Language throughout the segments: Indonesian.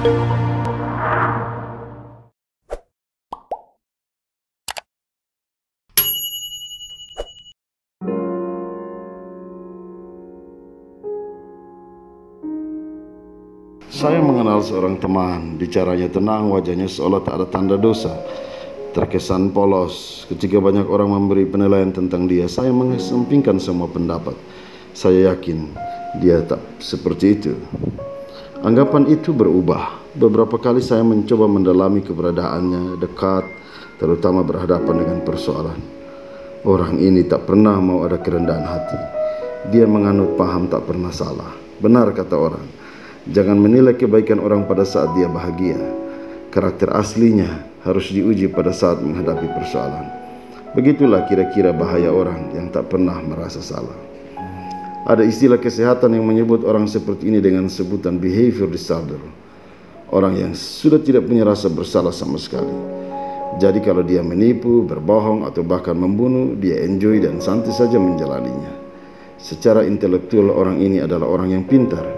Saya mengenal seorang teman, bicaranya tenang, wajahnya seolah tak ada tanda dosa. Terkesan polos. Ketika banyak orang memberi penilaian tentang dia, saya mengesampingkan semua pendapat. Saya yakin dia tak seperti itu. Anggapan itu berubah. Beberapa kali saya mencoba mendalami keberadaannya, dekat, terutama berhadapan dengan persoalan. Orang ini tak pernah mau ada kerendahan hati. Dia menganut paham tak pernah salah. Benar kata orang, jangan menilai kebaikan orang pada saat dia bahagia. Karakter aslinya harus diuji pada saat menghadapi persoalan. Begitulah kira-kira bahaya orang yang tak pernah merasa salah. Ada istilah kesehatan yang menyebut orang seperti ini dengan sebutan behavior disorder. Orang yang sudah tidak punya rasa bersalah sama sekali. Jadi kalau dia menipu, berbohong, atau bahkan membunuh, dia enjoy dan santai saja menjalaninya. Secara intelektual orang ini adalah orang yang pintar,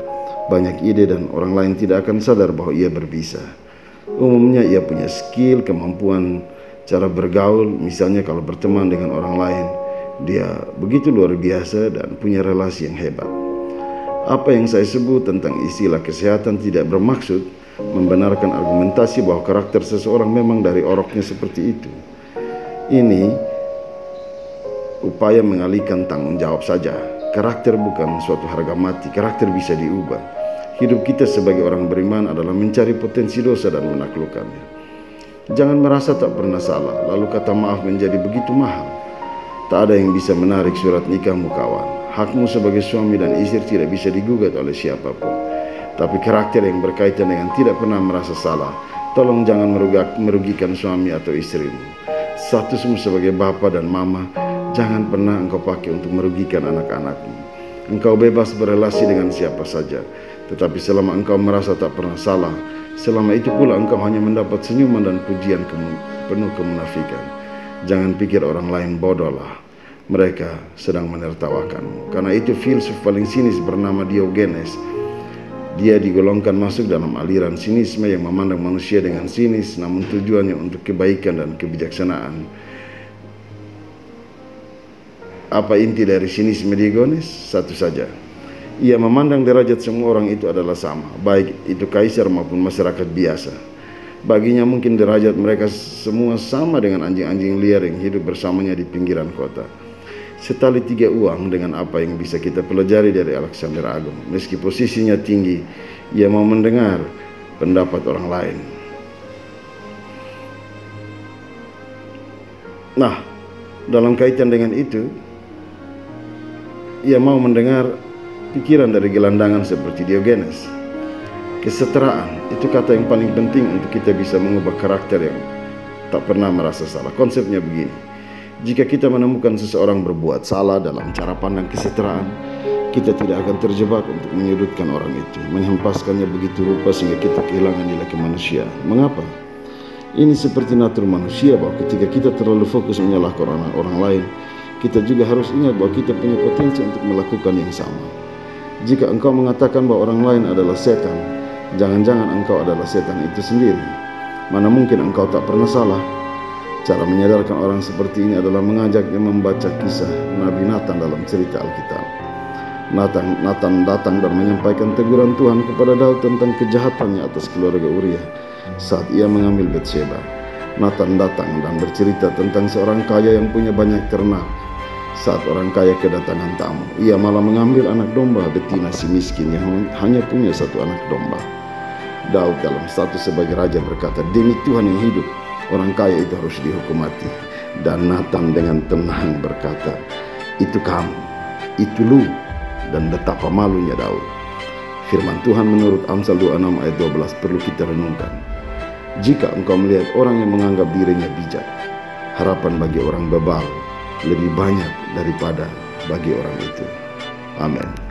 banyak ide, dan orang lain tidak akan sadar bahwa ia berbisa. Umumnya ia punya skill, kemampuan, cara bergaul. Misalnya kalau berteman dengan orang lain, dia begitu luar biasa dan punya relasi yang hebat. Apa yang saya sebut tentang istilah kesehatan tidak bermaksud membenarkan argumentasi bahwa karakter seseorang memang dari oroknya seperti itu. Ini upaya mengalihkan tanggung jawab saja. Karakter bukan suatu harga mati, karakter bisa diubah. Hidup kita sebagai orang beriman adalah mencari potensi dosa dan menaklukkannya. Jangan merasa tak pernah salah, lalu kata maaf menjadi begitu mahal. Tak ada yang bisa menarik surat nikahmu, kawan. Hakmu sebagai suami dan istri tidak bisa digugat oleh siapapun. Tapi karakter yang berkaitan dengan tidak pernah merasa salah, tolong jangan merugikan suami atau istrimu. Statusmu sebagai bapa dan mama, jangan pernah engkau pakai untuk merugikan anak-anakmu. Engkau bebas berelasi dengan siapa saja, tetapi selama engkau merasa tak pernah salah, selama itu pula engkau hanya mendapat senyuman dan pujian penuh kemunafikan. Jangan pikir orang lain bodoh lah. Mereka sedang menertawakanmu. Karena itu filsuf paling sinis bernama Diogenes. Dia digolongkan masuk dalam aliran sinisme yang memandang manusia dengan sinis, namun tujuannya untuk kebaikan dan kebijaksanaan. Apa inti dari sinisme Diogenes? Satu saja. Ia memandang derajat semua orang itu adalah sama, baik itu kaisar maupun masyarakat biasa. Baginya mungkin derajat mereka semua sama dengan anjing-anjing liar yang hidup bersamanya di pinggiran kota. Setali tiga uang dengan apa yang bisa kita pelajari dari Alexander Agung. Meski posisinya tinggi, ia mau mendengar pendapat orang lain. Nah, dalam kaitan dengan itu, ia mau mendengar pikiran dari gelandangan seperti Diogenes. Kesetaraan itu kata yang paling penting untuk kita bisa mengubah karakter yang tak pernah merasa salah. Konsepnya begini, jika kita menemukan seseorang berbuat salah dalam cara pandang kesetaraan, kita tidak akan terjebak untuk menyudutkan orang itu, menghempaskannya begitu rupa sehingga kita kehilangan nilai kemanusiaan. Mengapa? Ini seperti natur manusia, bahwa ketika kita terlalu fokus menyalahkan orang lain, kita juga harus ingat bahwa kita punya potensi untuk melakukan yang sama. Jika engkau mengatakan bahwa orang lain adalah setan, jangan-jangan engkau adalah setan itu sendiri. Mana mungkin engkau tak pernah salah. Cara menyadarkan orang seperti ini adalah mengajaknya membaca kisah Nabi Nathan dalam cerita Alkitab. Nathan datang dan menyampaikan teguran Tuhan kepada Daud tentang kejahatannya atas keluarga Uriah saat ia mengambil Betsheba. Nathan datang dan bercerita tentang seorang kaya yang punya banyak ternak. Saat orang kaya kedatangan tamu, ia malah mengambil anak domba betina si miskin yang hanya punya satu anak domba. Daud dalam status sebagai raja berkata, demi Tuhan yang hidup, orang kaya itu harus dihukum mati. Dan Nathan dengan tenang berkata, itu kamu, itu lu, dan betapa malunya Daud. Firman Tuhan menurut Amsal 26 ayat 12 perlu kita renungkan. Jika engkau melihat orang yang menganggap dirinya bijak, harapan bagi orang bebal lebih banyak daripada bagi orang itu. Amin.